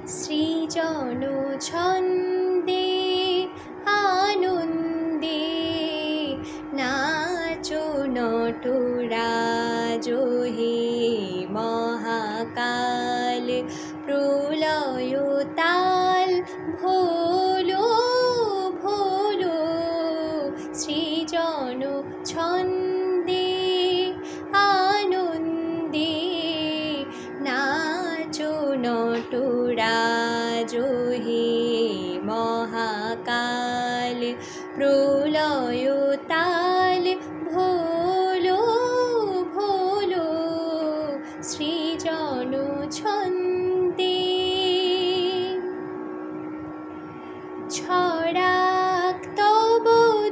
সৃজন ছন্দে আনন্দে নাচো নটরাজ হে মহাকাল প্রলয় তাল ভোলো ভোলো সৃজন ছন্দে আনন্দে নাচো নটরাজ হে মহাকাল প্রলয় তাল ভোলো ভোলো সৃজন ছন্দে ছড়াক তব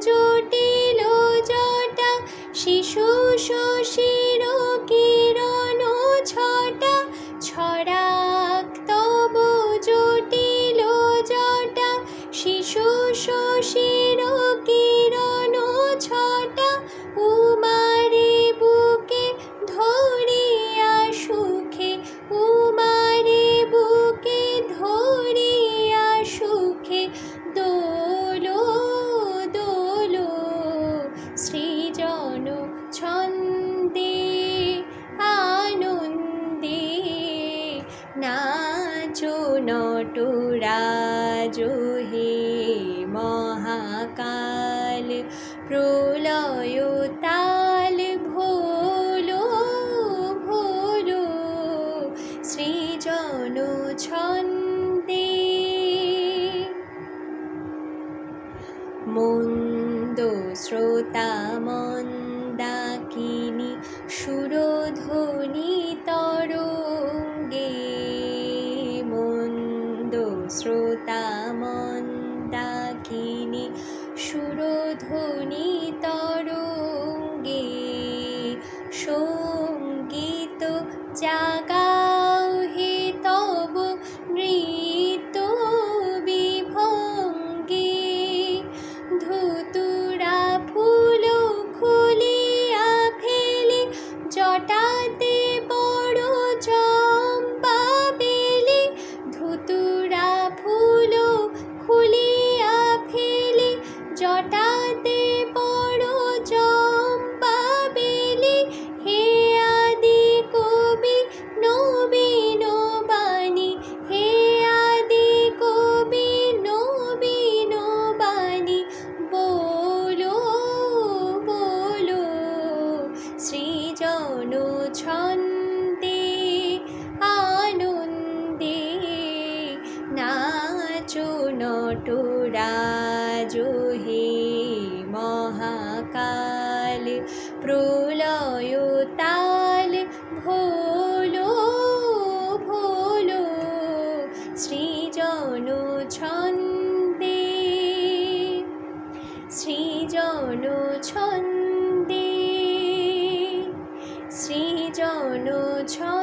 জটিল জটা শিশু শশীর কিরণ ছটা ছড়াক তব জটিল জটা শিশু শশীর কিরণ ছটা উমারে বুকে ধরিয়া সুখে উমারে বুকে ধরিয়া সুখে দোলো দোলো সৃজন ছন্দে আনন্দে নাচো নটরাজ হে মহাকাল প্রলয় তাল ভোলো ভোলো সৃজন ছন্দে মন্দ শ্রোতা মন্দাকিনী সুরধ্বনি তরঙ্গে মন্দ শ্রোতা মন্দাকিনী সুরধ্বনি তরঙ্গে সঙ্গীত জাগাও হে তব নৃত্য বিভঙ্গে ধুতুরা ফুল খুলিয়া ফেলে জটাতে বড় চম্পা বেলে ধুতুরা ফুল খুলিয়া ফেলে জটাতে বড় চম্পা বেলে হে আদি কবি নবীন বাণী হে আদি কবি নবীন বাণী বলো বলো সৃজন ছন্দে আনন্দে নাচো নটরাজ হে মহাকাল প্রলয় তাল ভোলো ভোলো সৃজন ছন্দে সৃজন ছন্দে সৃজন ছন্দে।